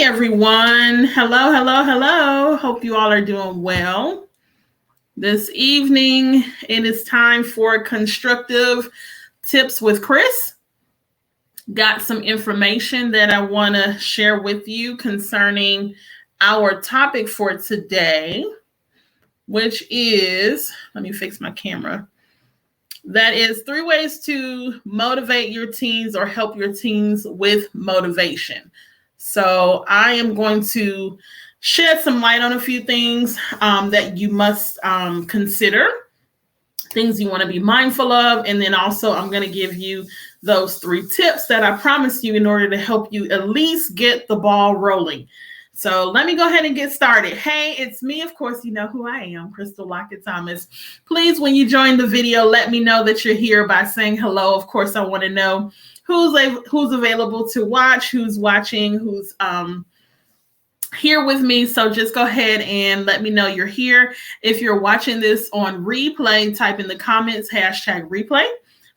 everyone. Hello, hello, hello. Hope you all are doing well. This evening, it is time for Constructive Tips with Chris. Got some information that I want to share with you concerning our topic for today, which is, let me fix my camera. That is 3 ways to motivate your teens or help your teens with motivation. So I am going to shed some light on a few things that you must consider, things you want to be mindful of. And then also I'm going to give you those 3 tips that I promised you in order to help you at least get the ball rolling. So let me go ahead and get started. Hey, it's me. Of course, you know who I am, Crystal Lockett Thomas. Please, when you join the video, let me know that you're here by saying hello. Of course, I want to know who's available to watch, who's watching, who's here with me. So just go ahead and let me know you're here. If you're watching this on replay, type in the comments #replay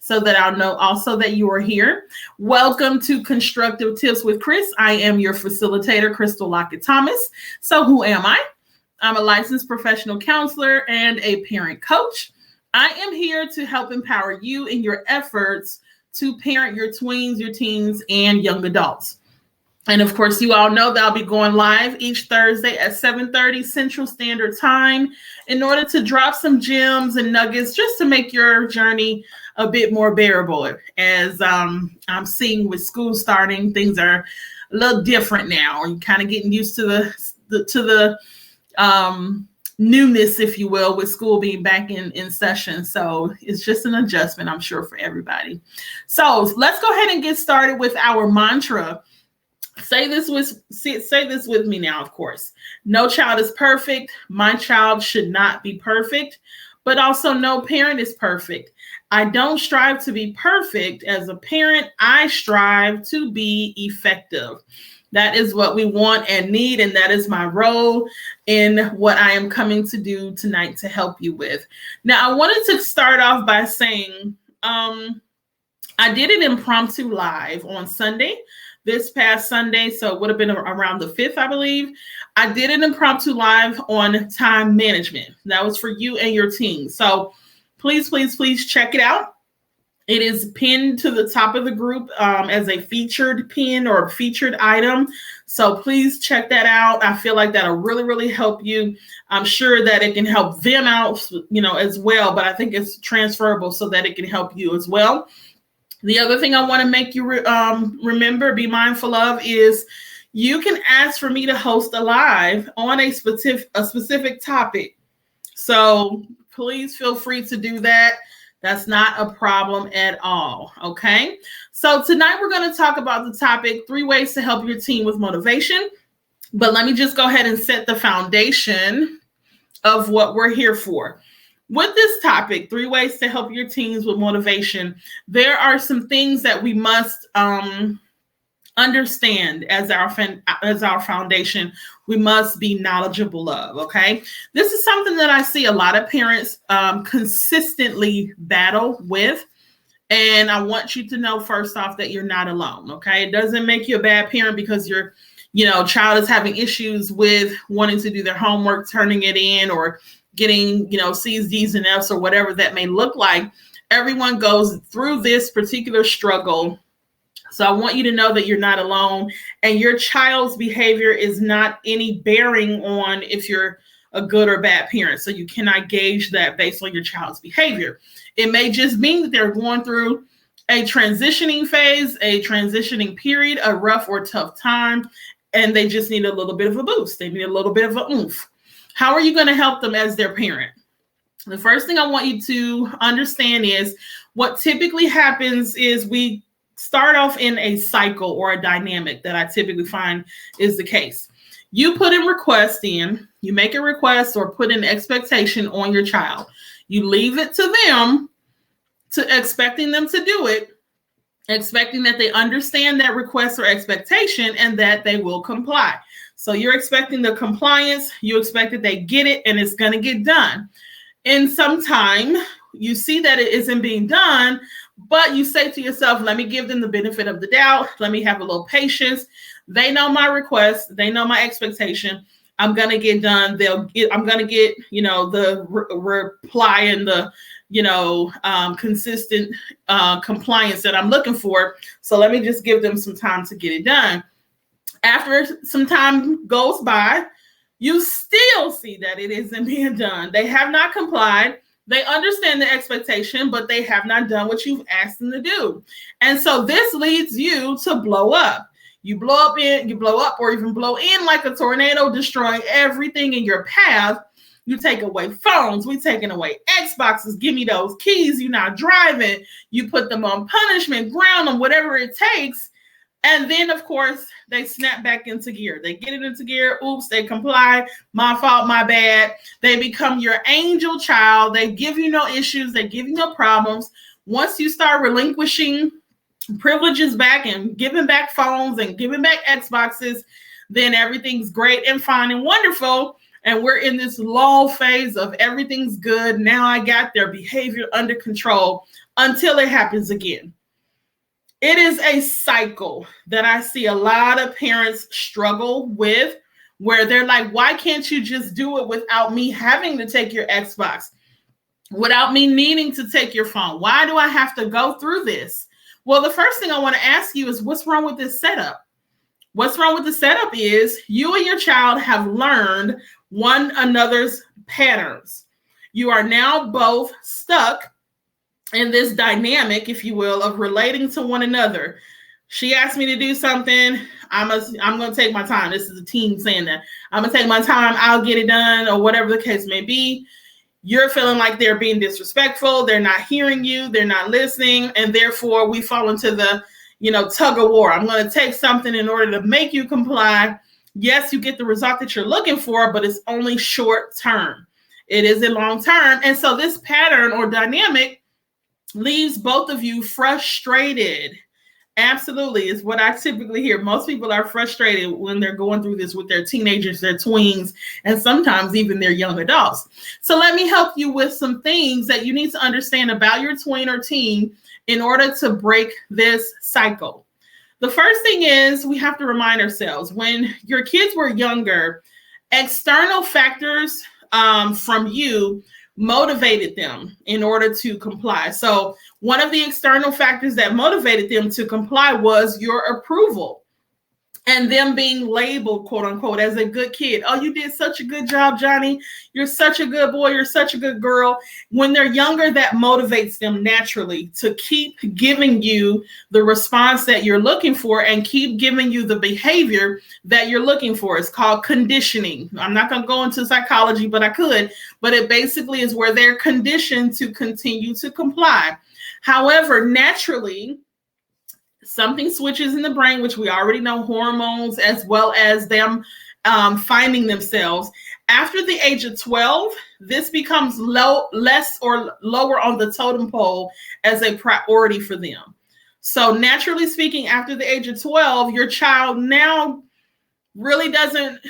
so that I'll know also that you are here. Welcome to Constructive Tips with Chris. I am your facilitator, Crystal Lockett Thomas. So who am I? I'm a licensed professional counselor and a parent coach. I am here to help empower you in your efforts to parent your tweens, your teens, and young adults. And of course, you all know that I'll be going live each Thursday at 7:30 Central Standard Time in order to drop some gems and nuggets just to make your journey a bit more bearable. As I'm seeing with school starting, things are a little different now. You're kind of getting used to the newness, if you will, with school being back in session. So it's just an adjustment, I'm sure, for everybody. So let's go ahead and get started with our mantra. Say this with me now, of course. No child is perfect. My child should not be perfect, but also no parent is perfect. I don't strive to be perfect. As a parent, I strive to be effective. That is what we want and need, and that is my role in what I am coming to do tonight to help you with. Now, I wanted to start off by saying I did an impromptu live on Sunday, this past Sunday, so it would have been around the 5th, I believe. I did an impromptu live on time management. That was for you and your team. So please, please, please check it out. It is pinned to the top of the group as a featured pin or featured item. So please check that out. I feel like that'll really, really help you. I'm sure that it can help them out, as well, but I think it's transferable so that it can help you as well. The other thing I want to make you remember, be mindful of, is you can ask for me to host a live on a specific topic. So please feel free to do that. That's not a problem at all. Okay. So tonight we're going to talk about the topic, 3 ways to help your team with motivation. But let me just go ahead and set the foundation of what we're here for. With this topic, 3 ways to help your teens with motivation, there are some things that we must understand as our foundation. We must be knowledgeable of, okay? This is something that I see a lot of parents consistently battle with. And I want you to know, first off, that you're not alone, okay? It doesn't make you a bad parent because your child is having issues with wanting to do their homework, turning it in, or getting, C's, D's, and F's, or whatever that may look like. Everyone goes through this particular struggle. So I want you to know that you're not alone, and your child's behavior is not any bearing on if you're a good or bad parent. So you cannot gauge that based on your child's behavior. It may just mean that they're going through a transitioning phase, a transitioning period, a rough or tough time, and they just need a little bit of a boost. They need a little bit of a oomph. How are you going to help them as their parent? The first thing I want you to understand is what typically happens is we start off in a cycle or a dynamic that I typically find is the case. You put a request in, you make a request or put an expectation on your child. You leave it to them, to expecting them to do it, expecting that they understand that request or expectation and that they will comply. So you're expecting the compliance, you expect that they get it and it's going to get done. And sometime you see that it isn't being done, but you say to yourself, let me give them the benefit of the doubt. Let me have a little patience. They know my request. They know my expectation. I'm going to get done. I'm going to get, the reply and the, consistent compliance that I'm looking for. So let me just give them some time to get it done. After some time goes by, you still see that it isn't being done. They have not complied. They understand the expectation, but they have not done what you've asked them to do. And so this leads you to blow up. You blow up, or even blow in like a tornado, destroying everything in your path. You take away phones. We taking away Xboxes. Give me those keys. You're not driving. You put them on punishment, ground them, whatever it takes. And then, of course, they snap back into gear. They get it into gear. Oops, they comply. My fault, my bad. They become your angel child. They give you no issues. They give you no problems. Once you start relinquishing privileges back and giving back phones and giving back Xboxes, then everything's great and fine and wonderful. And we're in this lull phase of everything's good. Now I got their behavior under control until it happens again. It is a cycle that I see a lot of parents struggle with, where they're like, why can't you just do it without me having to take your Xbox, without me needing to take your phone? Why do I have to go through this? Well, the first thing I want to ask you is, what's wrong with this setup? What's wrong with the setup is you and your child have learned one another's patterns. You are now both stuck in this dynamic, if you will, of relating to one another. She asked me to do something. I'm going to take my time. This is a teen saying that. I'm going to take my time. I'll get it done, or whatever the case may be. You're feeling like they're being disrespectful. They're not hearing you. They're not listening. And therefore, we fall into the, tug of war. I'm going to take something in order to make you comply. Yes, you get the result that you're looking for, but it's only short term. It isn't long term. And so this pattern or dynamic leaves both of you frustrated. Absolutely, is what I typically hear. Most people are frustrated when they're going through this with their teenagers, their tweens, and sometimes even their young adults. So let me help you with some things that you need to understand about your tween or teen in order to break this cycle. The first thing is we have to remind ourselves, when your kids were younger, external factors from you motivated them in order to comply. So one of the external factors that motivated them to comply was your approval and them being labeled, quote unquote, as a good kid. Oh, you did such a good job, Johnny. You're such a good boy. You're such a good girl. When they're younger, that motivates them naturally to keep giving you the response that you're looking for and keep giving you the behavior that you're looking for. It's called conditioning. I'm not going to go into psychology, but I could. But it basically is where they're conditioned to continue to comply. However, naturally, something switches in the brain, which we already know, hormones, as well as them finding themselves. After the age of 12, this becomes less or lower on the totem pole as a priority for them. So naturally speaking, after the age of 12, your child now really doesn't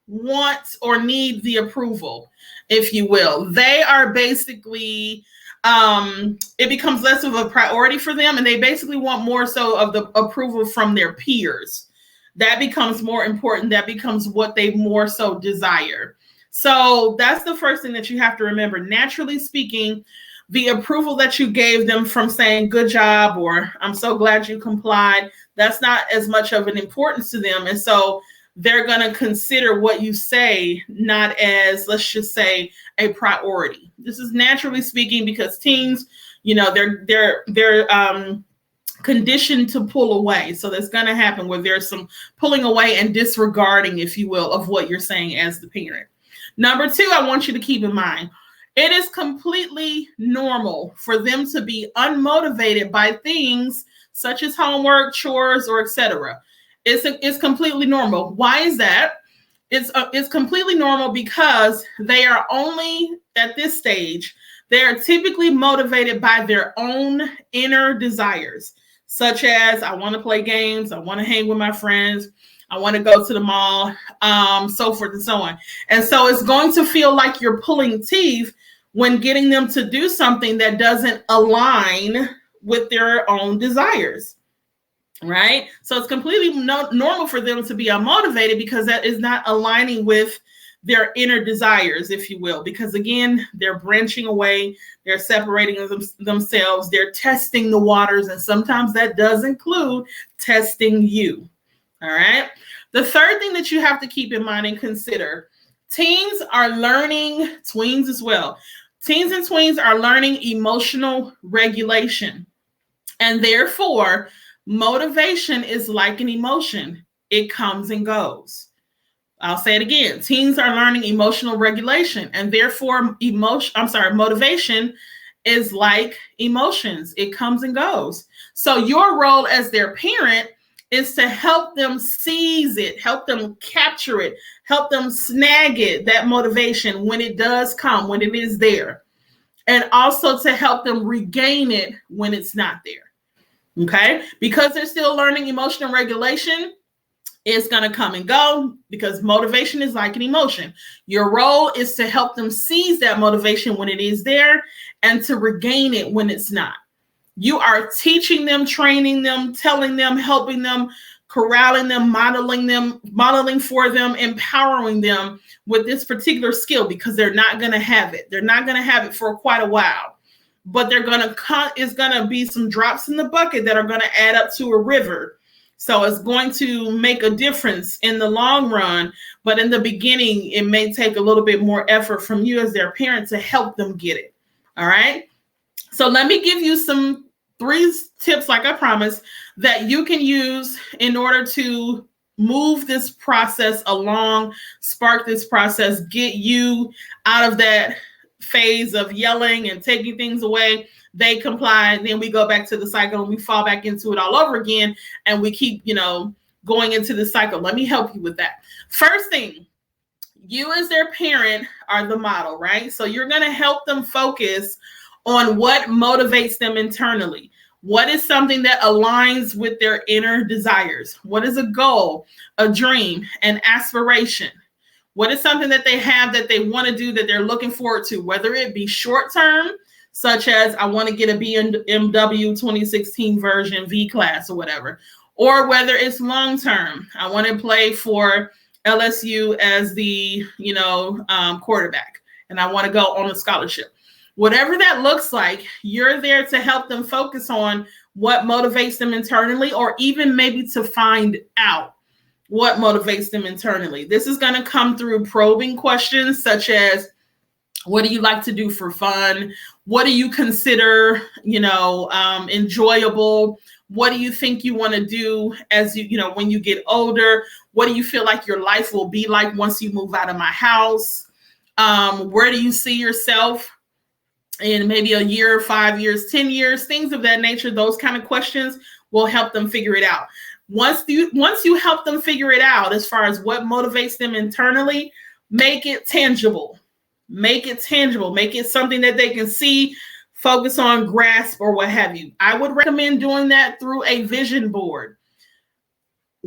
want or need the approval, if you will. They are basically it becomes less of a priority for them, and they basically want more so of the approval from their peers. That becomes more important. That becomes what they more so desire. So that's the first thing that you have to remember. Naturally speaking, the approval that you gave them from saying good job or I'm so glad you complied, that's not as much of an importance to them. And so they're going to consider what you say not as, let's just say, a priority. This is naturally speaking because teens, they're conditioned to pull away. So that's going to happen where there's some pulling away and disregarding, if you will, of what you're saying as the parent. Number two, I want you to keep in mind, it is completely normal for them to be unmotivated by things such as homework, chores, or etc. It's completely normal. Why is that? It's completely normal because they are only at this stage, they are typically motivated by their own inner desires, such as I want to play games, I want to hang with my friends, I want to go to the mall, so forth and so on. And so it's going to feel like you're pulling teeth when getting them to do something that doesn't align with their own desires. right? So it's completely normal for them to be unmotivated because that is not aligning with their inner desires, if you will, because again, they're branching away, they're separating themselves, they're testing the waters, and sometimes that does include testing you. All right. The third thing that you have to keep in mind and consider, teens are learning, tweens as well. Teens and tweens are learning emotional regulation. And therefore, motivation is like an emotion. It comes and goes. I'll say it again. Teens are learning emotional regulation, and therefore motivation is like emotions. It comes and goes. So your role as their parent is to help them seize it, help them capture it, help them snag it, that motivation when it does come, when it is there, and also to help them regain it when it's not there. Okay? Because they're still learning emotional regulation, it's going to come and go because motivation is like an emotion. Your role is to help them seize that motivation when it is there and to regain it when it's not. You are teaching them, training them, telling them, helping them, corralling them, modeling for them, empowering them with this particular skill because they're not going to have it. They're not going to have it for quite a while, but it's going to be some drops in the bucket that are going to add up to a river. So it's going to make a difference in the long run, but in the beginning, it may take a little bit more effort from you as their parent to help them get it. All right. So let me give you some 3 tips, like I promised, that you can use in order to move this process along, spark this process, get you out of that phase of yelling and taking things away. They comply, and then we go back to the cycle and we fall back into it all over again. And we keep, going into the cycle. Let me help you with that. First thing, you as their parent are the model, right? So you're going to help them focus on what motivates them internally. What is something that aligns with their inner desires? What is a goal, a dream, an aspiration? What is something that they have that they want to do that they're looking forward to, whether it be short term, such as I want to get a BMW 2016 version V class or whatever, or whether it's long term. I want to play for LSU as the quarterback, and I want to go on a scholarship. Whatever that looks like, you're there to help them focus on what motivates them internally, or even maybe to find out what motivates them internally. This is going to come through probing questions such as, what do you like to do for fun? What do you consider, enjoyable? What do you think you want to do as when you get older? What do you feel like your life will be like once you move out of my house? Where do you see yourself in maybe a year, 5 years, 10 years, things of that nature? Those kind of questions will help them figure it out. Once you help them figure it out, as far as what motivates them internally, make it tangible. Make it tangible. Make it something that they can see, focus on, grasp, or what have you. I would recommend doing that through a vision board.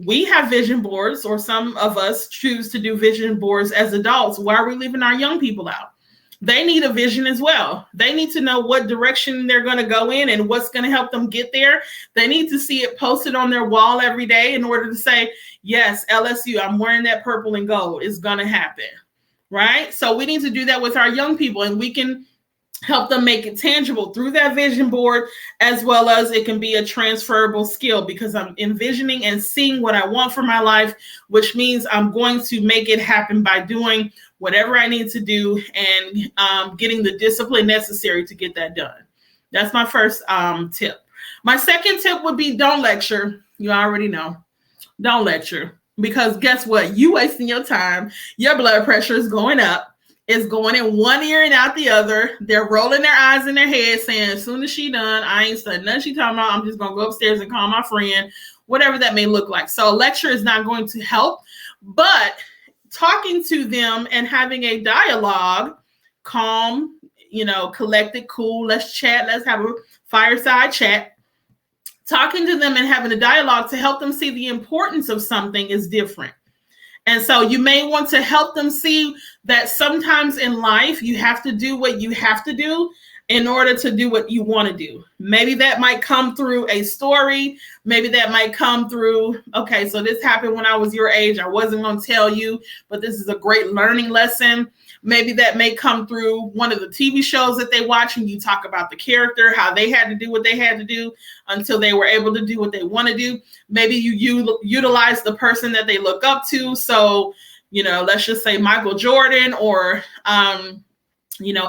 We have vision boards, or some of us choose to do vision boards as adults. Why are we leaving our young people out? They need a vision as well. They need to know what direction they're going to go in and what's going to help them get there. They need to see it posted on their wall every day in order to say, yes, LSU, I'm wearing that purple and gold. It's going to happen. Right? So we need to do that with our young people, and we can help them make it tangible through that vision board, as well as it can be a transferable skill because I'm envisioning and seeing what I want for my life, which means I'm going to make it happen by doing whatever I need to do and getting the discipline necessary to get that done. That's my first tip. My second tip would be don't lecture. You already know. Don't lecture. Because guess what? You wasting your time. Your blood pressure is going up. It's going in one ear and out the other. They're rolling their eyes in their head saying, as soon as she done, I ain't studying nothing she talking about. I'm just going to go upstairs and call my friend, whatever that may look like. So a lecture is not going to help. But talking to them and having a dialogue, calm, collected, cool, let's chat. Let's have a fireside chat. Talking to them and having a dialogue to help them see the importance of something is different. And so you may want to help them see that sometimes in life, you have to do what you have to do in order to do what you want to do. Maybe that might come through a story. Maybe that might come through, okay, so this happened when I was your age. I wasn't going to tell you, but this is a great learning lesson. Maybe that may come through one of the TV shows that they watch and you talk about the character, how they had to do what they had to do until they were able to do what they want to do. Maybe you utilize the person that they look up to. So, let's just say Michael Jordan or,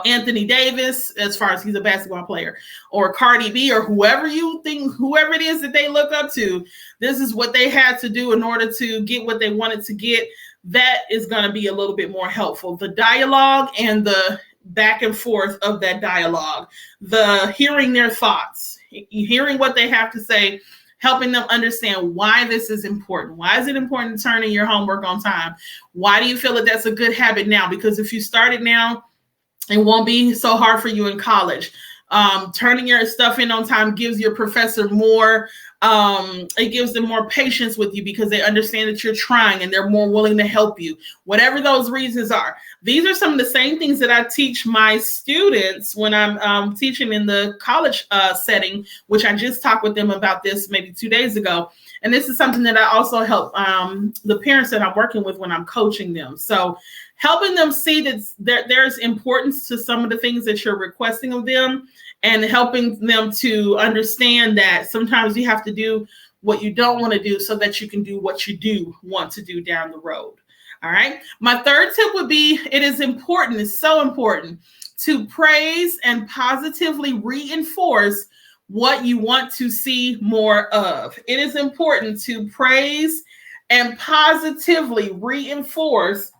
Anthony Davis, as far as he's a basketball player, or Cardi B, or whoever it is that they look up to. This is what they had to do in order to get what they wanted to get. That is going to be a little bit more helpful. The dialogue and the back and forth of that dialogue, the hearing their thoughts, hearing what they have to say, helping them understand why this is important. Why is it important to turn in your homework on time? Why do you feel that that's a good habit now? Because if you start it now, it won't be so hard for you in college. Turning your stuff in on time gives your professor more, it gives them more patience with you because they understand that you're trying and they're more willing to help you. Whatever those reasons are. These are some of the same things that I teach my students when I'm teaching in the college setting, which I just talked with them about this maybe 2 days ago. And this is something that I also help the parents that I'm working with when I'm coaching them. So helping them see that there's importance to some of the things that you're requesting of them, and helping them to understand that sometimes you have to do what you don't want to do so that you can do what you do want to do down the road. All right. My third tip would be, it's so important to praise and positively reinforce what you want to see more of. It is important to praise and positively reinforce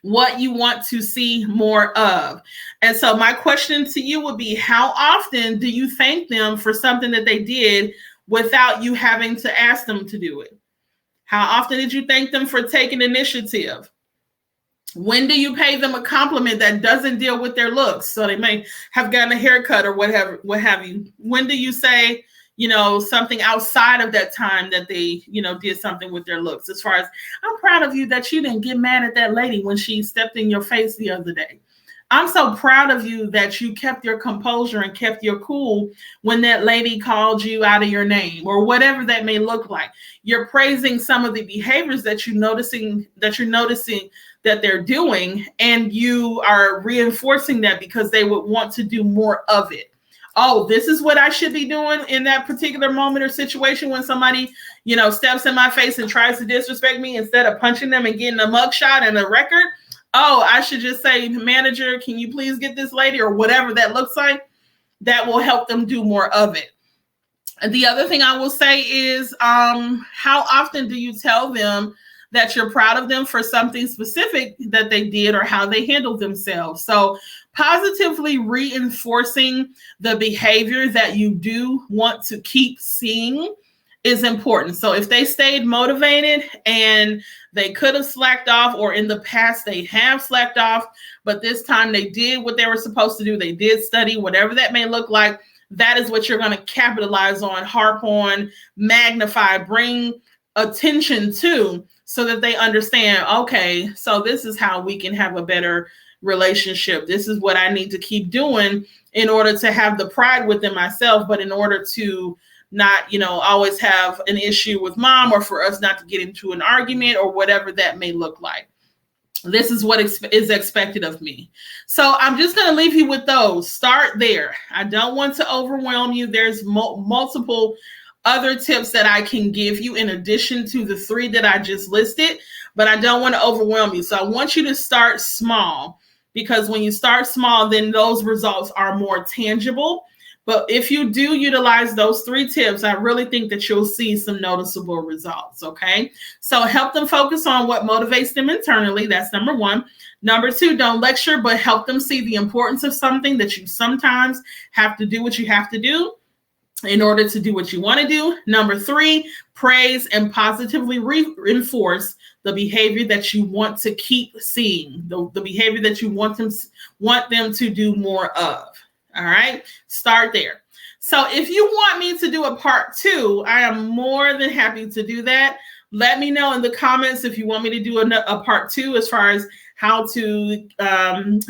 what you want to see more of. And so my question to you would be, how often do you thank them for something that they did without you having to ask them to do it? How often did you thank them for taking initiative? When do you pay them a compliment that doesn't deal with their looks? So they may have gotten a haircut or what have you. When do you say, something outside of that time that they, did something with their looks? As far as, I'm proud of you that you didn't get mad at that lady when she stepped in your face the other day. I'm so proud of you that you kept your composure and kept your cool when that lady called you out of your name, or whatever that may look like. You're praising some of the behaviors that you're noticing that they're doing, and you are reinforcing that because they would want to do more of it. Oh, this is what I should be doing in that particular moment or situation when somebody, steps in my face and tries to disrespect me, instead of punching them and getting a mugshot and a record. Oh, I should just say, manager, can you please get this lady, or whatever that looks like. That will help them do more of it. And the other thing I will say is, how often do you tell them that you're proud of them for something specific that they did or how they handled themselves? So positively reinforcing the behavior that you do want to keep seeing is important. So if they stayed motivated and they could have slacked off, or in the past they have slacked off, but this time they did what they were supposed to do, they did study, whatever that may look like, that is what you're going to capitalize on, harp on, magnify, bring attention to, so that they understand, okay, so this is how we can have a better relationship. This is what I need to keep doing in order to have the pride within myself, but in order to not, always have an issue with mom, or for us not to get into an argument, or whatever that may look like. This is what is expected of me. So I'm just going to leave you with those. Start there. I don't want to overwhelm you. There's multiple other tips that I can give you in addition to the 3 that I just listed, but I don't want to overwhelm you. So I want you to start small, because when you start small, then those results are more tangible. But if you do utilize those 3 tips, I really think that you'll see some noticeable results, okay? So help them focus on what motivates them internally. That's number 1. Number 2, don't lecture, but help them see the importance of something, that you sometimes have to do what you have to do in order to do what you want to do. Number 3, praise and positively reinforce the behavior that you want to keep seeing, the behavior that you want them to do more of. All right, start there. So if you want me to do a part 2, I am more than happy to do that. Let me know in the comments if you want me to do a part 2 as far as how to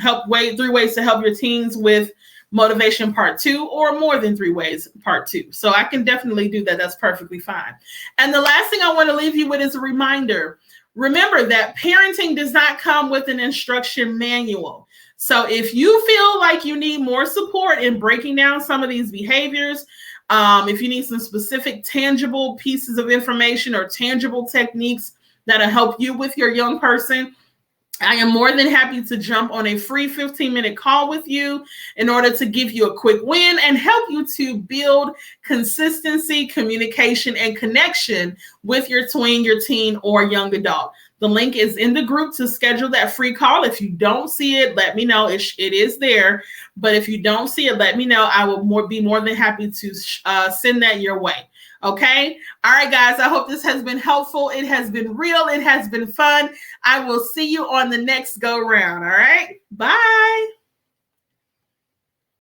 help 3 ways to help your teens with motivation part 2, or more than 3 ways part 2. So I can definitely do that. That's perfectly fine. And the last thing I want to leave you with is a reminder. Remember that parenting does not come with an instruction manual. So if you feel like you need more support in breaking down some of these behaviors, if you need some specific tangible pieces of information or tangible techniques that'll help you with your young person, I am more than happy to jump on a free 15-minute call with you in order to give you a quick win and help you to build consistency, communication, and connection with your tween, your teen, or young adult. The link is in the group to schedule that free call. If you don't see it, let me know. It is there. But if you don't see it, let me know. I will be more than happy to send that your way. Okay. All right, guys. I hope this has been helpful. It has been real. It has been fun. I will see you on the next go round. All right. Bye.